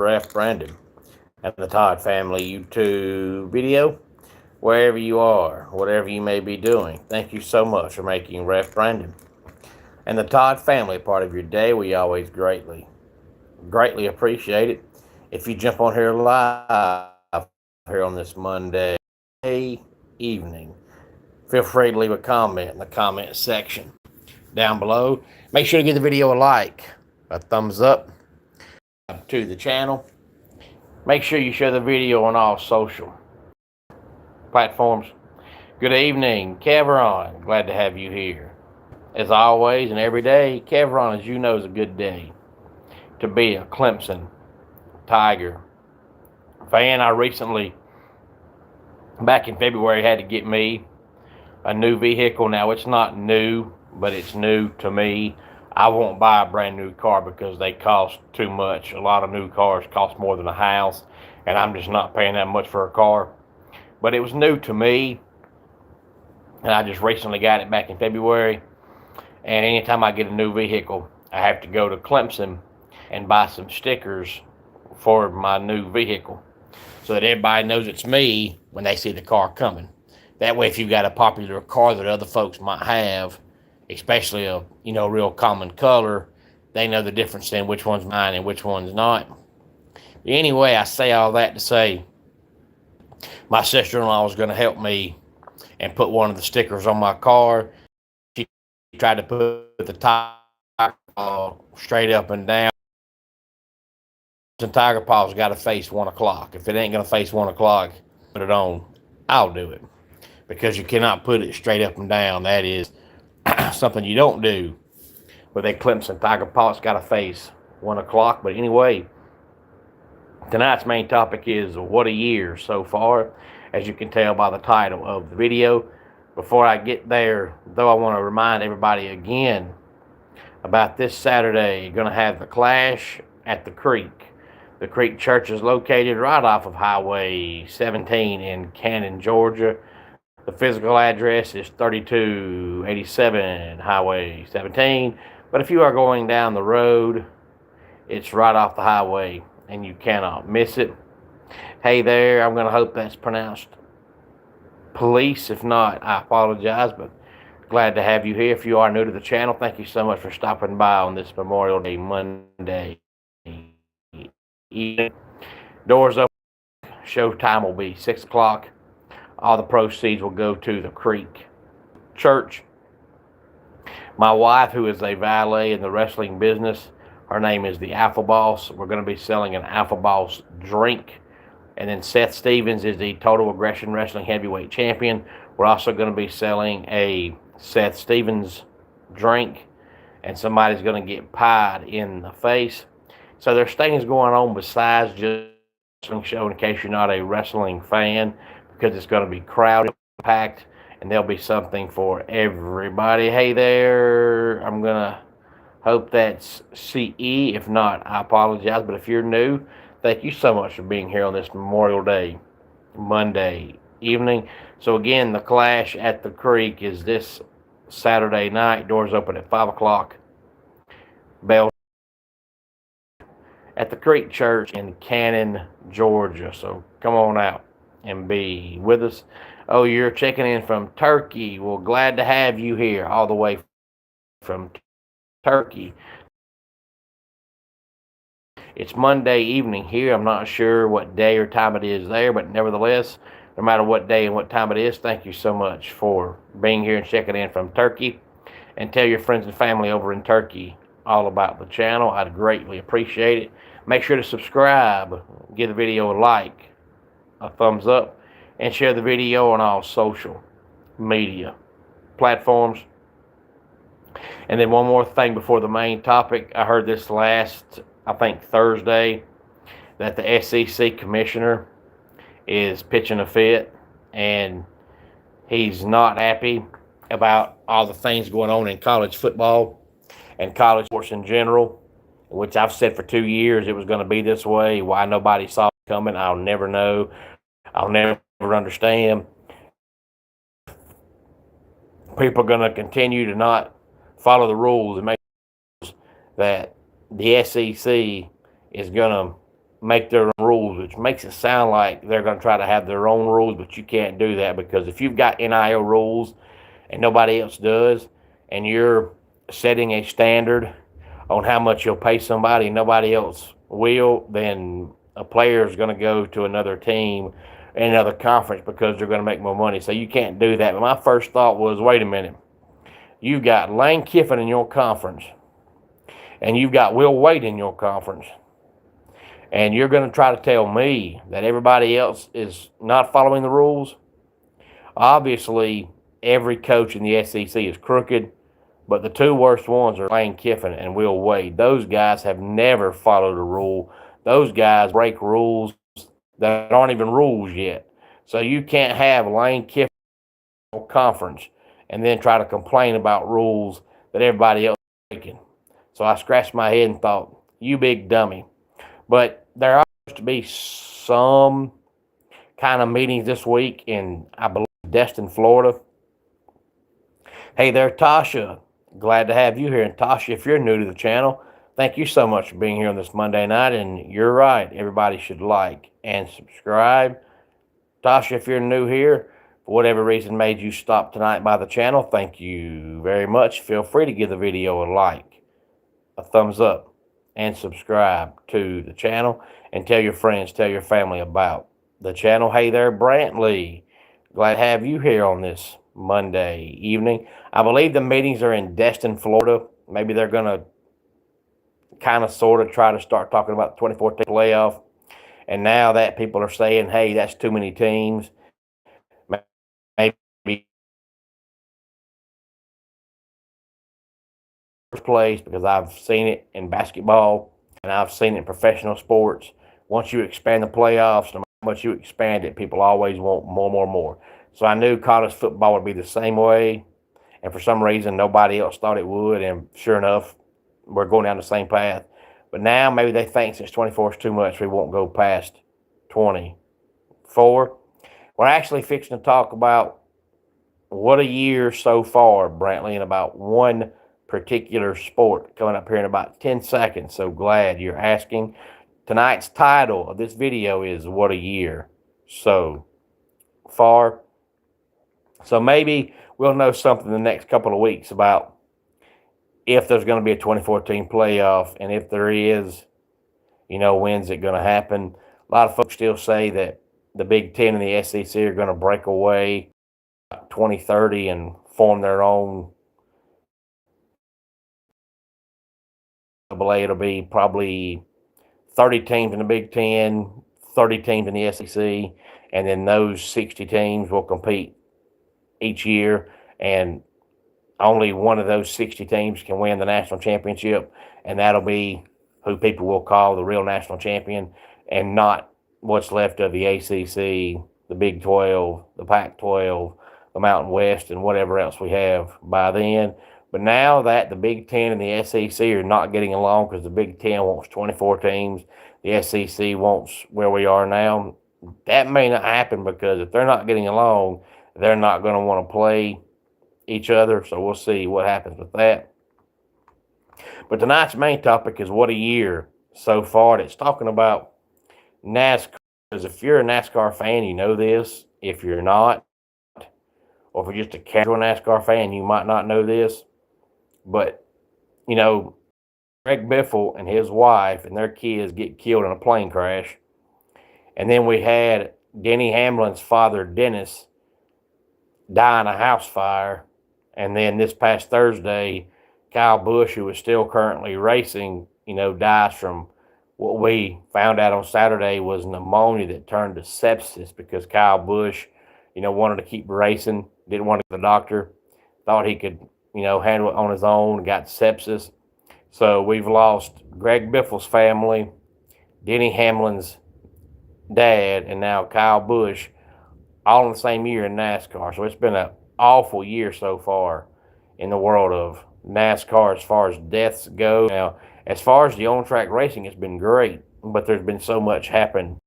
Ref Brandon and the Todd Family YouTube video. Wherever you are, whatever you may be doing, thank you so much for making Ref Brandon and the Todd Family part of your day. We always greatly appreciate it. If you jump on here live here on this Monday evening, feel free to leave a comment in the comment section down below. Make sure to give the video a like, a thumbs up to the channel. Make sure you share the video on all social platforms. Good evening, Kevron. Glad to have you here. As always and every day, Kevron, as you know, is a good day to be a Clemson Tiger fan. I recently, back in February, had to get me a new vehicle. Now, it's not new, but it's new to me. I won't buy a brand new car because they cost too much. A lot of new cars cost more than a house, and I'm just not paying that much for a car. But it was new to me, and I just recently got it back in February. And anytime I get a new vehicle, I have to go to Clemson and buy some stickers for my new vehicle so that everybody knows it's me when they see the car coming. That way, if you've got a popular car that other folks might have, especially a real common color, they know the difference in which one's mine and which one's not. But anyway, I say all that to say my sister-in-law was going to help me and put one of the stickers on my car. She tried to put the Tiger Paw straight up and down. And Tiger Paw's got to face 1 o'clock. If it ain't going to face 1 o'clock, put it on. I'll do it. Because you cannot put it straight up and down. That is something you don't do. But that Clemson Tiger Paw's got to face 1 o'clock. But anyway, tonight's main topic is what a year so far, as you can tell by the title of the video. Before I get there, though, I want to remind everybody again about this Saturday. You're going to have the Clash at the Creek. The Creek Church is located right off of Highway 17 in Cannon, Georgia. The physical address is 3287 Highway 17. But if you are going down the road, it's right off the highway, and you cannot miss it. Hey there, I'm going to hope that's pronounced police. If not, I apologize, but glad to have you here. If you are new to the channel, thank you so much for stopping by on this Memorial Day Monday evening. Doors open. Showtime will be 6 o'clock. All the proceeds will go to the Creek Church. My wife, who is a valet in the wrestling business, her name is the Alpha Boss. We're going to be selling an Alpha Boss drink. And then Seth Stevens is the Total Aggression Wrestling Heavyweight Champion. We're also going to be selling a Seth Stevens drink. And somebody's going to get pied in the face. So there's things going on besides just a wrestling show in case you're not a wrestling fan, because it's going to be crowded, packed, and there'll be something for everybody. Hey there, I'm going to hope that's CE. If not, I apologize. But if you're new, thank you so much for being here on this Memorial Day Monday evening. So again, the Clash at the Creek is this Saturday night. Doors open at 5 o'clock. Bell at the Creek Church in Cannon, Georgia. So come on out and be with us. Oh, you're checking in from Turkey. Well, glad to have you here all the way from Turkey. It's Monday evening here. I'm not sure what day or time it is there, but nevertheless, no matter what day and what time it is, thank you so much for being here and checking in from Turkey. And tell your friends and family over in Turkey all about the channel. I'd greatly appreciate it. Make sure to subscribe, give the video a like, a thumbs up, and share the video on all social media platforms. And then one more thing before the main topic. I heard this last, I think, Thursday, that the SEC commissioner is pitching a fit, and he's not happy about all the things going on in college football and college sports in general, which I've said for 2 years it was going to be this way. Why nobody saw it coming, I'll never know. I'll never understand. People are going to continue to not follow the rules and make that the SEC is going to make their own rules, which makes it sound like they're going to try to have their own rules, but you can't do that, because if you've got NIL rules and nobody else does, and you're setting a standard on how much you'll pay somebody and nobody else will, then a player is going to go to another team in another conference because they're going to make more money. So you can't do that. But my first thought was, wait a minute. You've got Lane Kiffin in your conference, and you've got Will Wade in your conference, and you're going to try to tell me that everybody else is not following the rules? Obviously, every coach in the SEC is crooked, but the two worst ones are Lane Kiffin and Will Wade. Those guys have never followed a rule. Those guys break rules that aren't even rules yet. So you can't have Lane Kiffin in your conference and then try to complain about rules that everybody else is breaking. So I scratched my head and thought, you big dummy. But there are supposed to be some kind of meetings this week in, I believe, Destin, Florida. Hey there, Tasha. Glad to have you here. And Tasha, if you're new to the channel, thank you so much for being here on this Monday night. And you're right, everybody should like and subscribe. Tasha, if you're new here, for whatever reason made you stop tonight by the channel, thank you very much. Feel free to give the video a like, a thumbs up, and subscribe to the channel, and tell your friends, tell your family about the channel. Hey there, Brantley. Glad to have you here on this Monday evening. I believe the meetings are in Destin, Florida. Maybe they're going to kind of sort of try to start talking about the 2014 playoff. And now that people are saying, hey, that's too many teams, maybe first place, because I've seen it in basketball and I've seen it in professional sports. Once you expand the playoffs, no matter how much you expand it, people always want more. So I knew college football would be the same way, and for some reason nobody else thought it would, and sure enough, we're going down the same path. But now maybe they think since 24 is too much, we won't go past 24. We're actually fixing to talk about what a year so far, Brantley, in about one particular sport, coming up here in about 10 seconds. So glad you're asking. Tonight's title of this video is What a Year So Far. So maybe we'll know something in the next couple of weeks about if there's going to be a 2014 playoff, and if there is, when's it going to happen? A lot of folks still say that the Big Ten and the SEC are going to break away 2030 and form their own. It'll be probably 30 teams in the Big Ten, 30 teams in the SEC, and then those 60 teams will compete each year, and only one of those 60 teams can win the national championship, and that'll be who people will call the real national champion, and not what's left of the ACC, the Big 12, the Pac-12, the Mountain West, and whatever else we have by then. But now that the Big Ten and the SEC are not getting along because the Big Ten wants 24 teams, the SEC wants where we are now, that may not happen, because if they're not getting along, they're not going to want to play each other. So we'll see what happens with that. But tonight's main topic is what a year so far. It's talking about NASCAR. Because if you're a NASCAR fan, you know this. If you're not, or if you're just a casual NASCAR fan, you might not know this. But, Greg Biffle and his wife and their kids get killed in a plane crash. And then we had Denny Hamlin's father, Dennis, die in a house fire. And then this past Thursday, Kyle Busch, who is still currently racing, dies from what we found out on Saturday was pneumonia that turned to sepsis, because Kyle Busch, wanted to keep racing, didn't want to go to the doctor, thought he could, handle it on his own, got sepsis. So we've lost Greg Biffle's family, Denny Hamlin's dad, and now Kyle Busch, all in the same year in NASCAR. So it's been an awful year so far in the world of NASCAR as far as deaths go. Now, as far as the on-track racing, it's been great, but there's been so much happen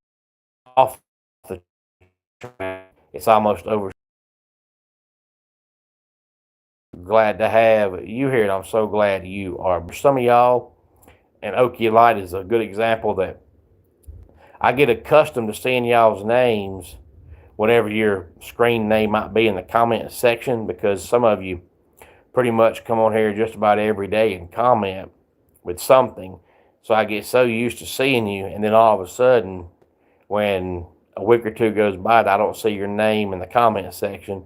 off the track. It's almost over. Glad to have you here, and I'm so glad you are. Some of y'all, and Okie Light is a good example, that I get accustomed to seeing y'all's names, whatever your screen name might be, in the comment section, because some of you pretty much come on here just about every day and comment with something. So I get so used to seeing you, and then all of a sudden, when a week or two goes by, I don't see your name in the comment section.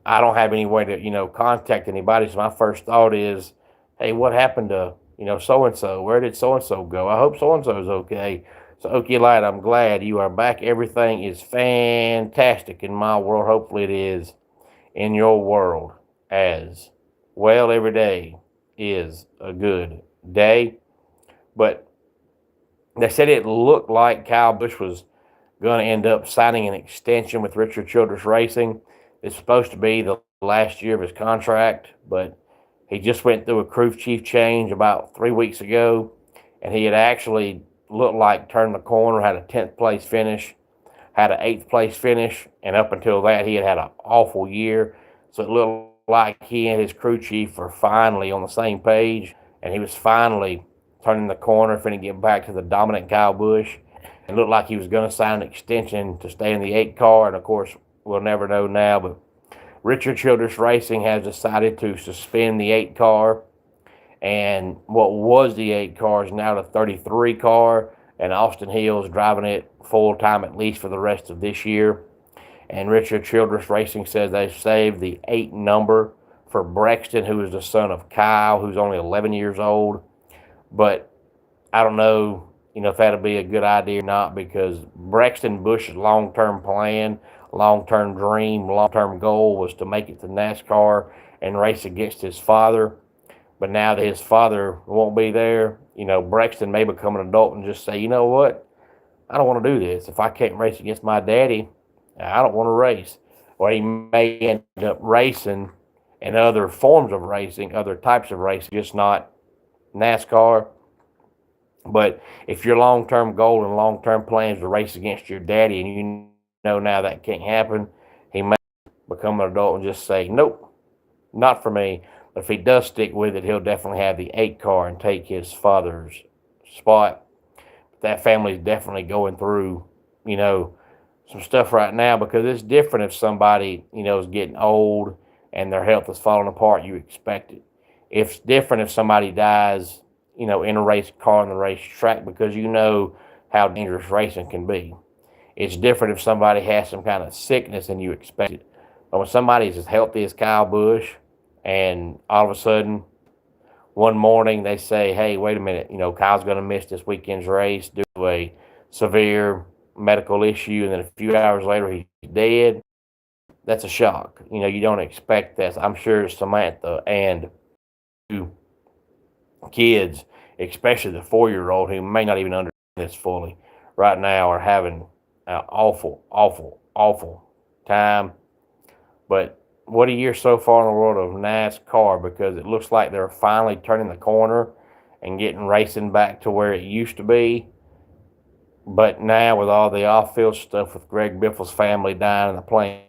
I don't have any way to, contact anybody. So my first thought is, hey, what happened to, so and so? Where did so and so go? I hope so and so is okay. So, Okie Light, I'm glad you are back. Everything is fantastic in my world. Hopefully, it is in your world as well. Every day is a good day. But they said it looked like Kyle Busch was going to end up signing an extension with Richard Childress Racing. It's supposed to be the last year of his contract, but he just went through a crew chief change about 3 weeks ago, and he had actually looked like turned the corner, had a 10th place finish, had an 8th place finish, and up until that, he had an awful year. So it looked like he and his crew chief were finally on the same page, and he was finally turning the corner, finna get back to the dominant Kyle Busch. It looked like he was going to sign an extension to stay in the 8 car, and of course, we'll never know now, but Richard Childress Racing has decided to suspend the 8 car, and what was the 8 car is now the 33 car, and Austin Hill is driving it full time, at least for the rest of this year. And Richard Childress Racing says they've saved the 8 number for Brexton, who is the son of Kyle, who's only 11 years old. But I don't know, if that'll be a good idea or not, because Brexton Busch's long-term plan, long-term dream, long-term goal was to make it to NASCAR and race against his father. But now that his father won't be there, Brexton may become an adult and just say, you know what? I don't want to do this. If I can't race against my daddy, I don't want to race. Or he may end up racing in other forms of racing, other types of racing, just not NASCAR. But if your long-term goal and long-term plan is to race against your daddy, and you know now that can't happen, he may become an adult and just say, nope, not for me. But if he does stick with it, he'll definitely have the 8 car and take his father's spot. That family is definitely going through, some stuff right now, because it's different if somebody, is getting old and their health is falling apart. You expect it. It's different if somebody dies, in a race car on the racetrack, because you know how dangerous racing can be. It's different if somebody has some kind of sickness and you expect it. But when somebody's as healthy as Kyle Busch, and all of a sudden, one morning they say, hey, wait a minute, Kyle's going to miss this weekend's race due to a severe medical issue, and then a few hours later he's dead, that's a shock. You don't expect that. I'm sure Samantha and kids, especially the 4-year-old, who may not even understand this fully right now, are having an awful, awful, awful time. But what a year so far in the world of NASCAR, because it looks like they're finally turning the corner and getting racing back to where it used to be. But now with all the off-field stuff with Greg Biffle's family dying in the plane,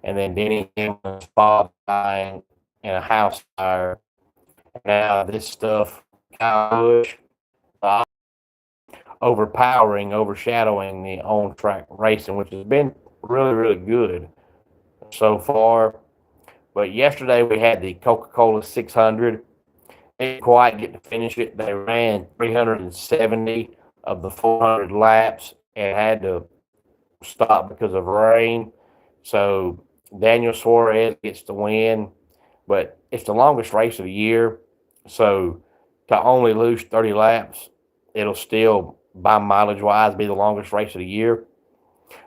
and then Denny Hamlin's father dying in a house fire, now this stuff, Kyle Busch, overshadowing the on-track racing, which has been really, really good so far. But yesterday we had the Coca-Cola 600. They didn't quite get to finish it. They ran 370 of the 400 laps and had to stop because of rain. So Daniel Suarez gets the win, but it's the longest race of the year. So to only lose 30 laps, it'll still, by mileage-wise, be the longest race of the year.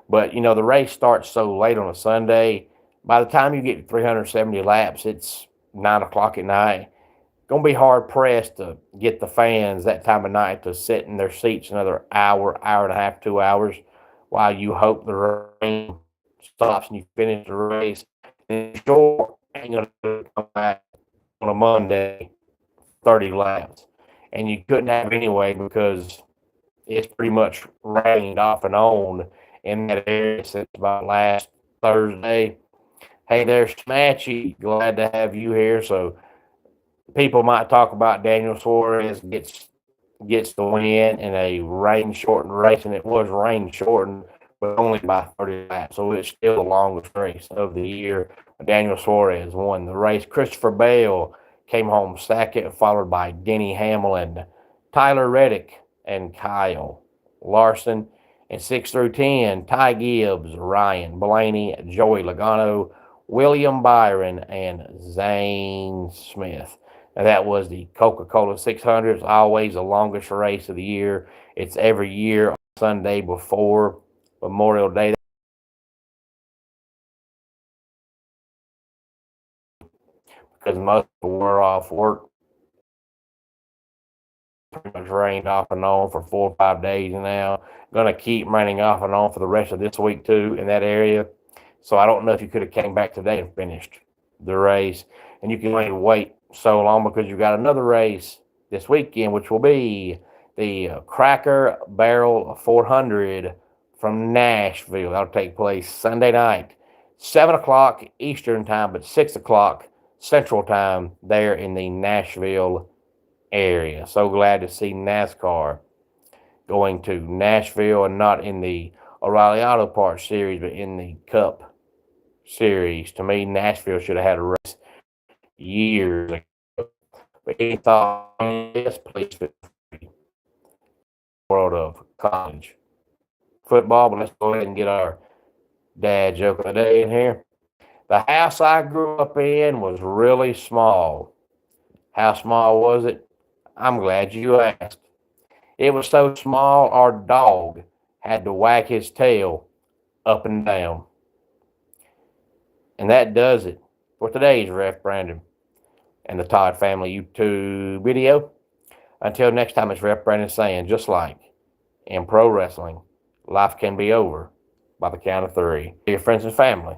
But, the race starts so late on a Sunday. By the time you get to 370 laps, it's 9 o'clock at night. Going to be hard-pressed to get the fans that time of night to sit in their seats another hour, hour and a half, 2 hours, while you hope the rain stops and you finish the race. And sure, ain't going to come back on a Monday, 30 laps. And you couldn't have anyway, because it's pretty much rained off and on in that area since about last Thursday. Hey there, Smatchy. Glad to have you here. So people might talk about Daniel Suarez gets the win in a rain-shortened race, and it was rain-shortened, but only by 30 laps, so it's still the longest race of the year. Daniel Suarez won the race. Christopher Bell came home second, followed by Denny Hamlin, Tyler Reddick, and Kyle Larson. And 6 through 10, Ty Gibbs, Ryan Blaney, Joey Logano, William Byron, and Zane Smith. Now, that was the Coca-Cola 600. It's always the longest race of the year. It's every year on Sunday before Memorial Day. Because most people were off work. Pretty much rained off and on for 4 or 5 days now. Going to keep raining off and on for the rest of this week, too, in that area. So I don't know if you could have came back today and finished the race. And you can only wait so long because you've got another race this weekend, which will be the Cracker Barrel 400 from Nashville. That'll take place Sunday night, 7 o'clock Eastern time, but 6 o'clock Central time there in the Nashville area. So glad to see NASCAR going to Nashville and not in the O'Reilly Auto Parts series, but in the Cup series. To me, Nashville should have had a race years ago. But any thought on this, please feel free. World of college football, but let's go ahead and get our dad joke of the day in here. The house I grew up in was really small. How small was it? I'm glad you asked. It was so small our dog had to wag his tail up and down. And that does it for today's Ref Brandon and the Todd Family YouTube video. Until next time, it's Ref Brandon saying, just like in pro wrestling, life can be over by the count of 3. Your friends and family,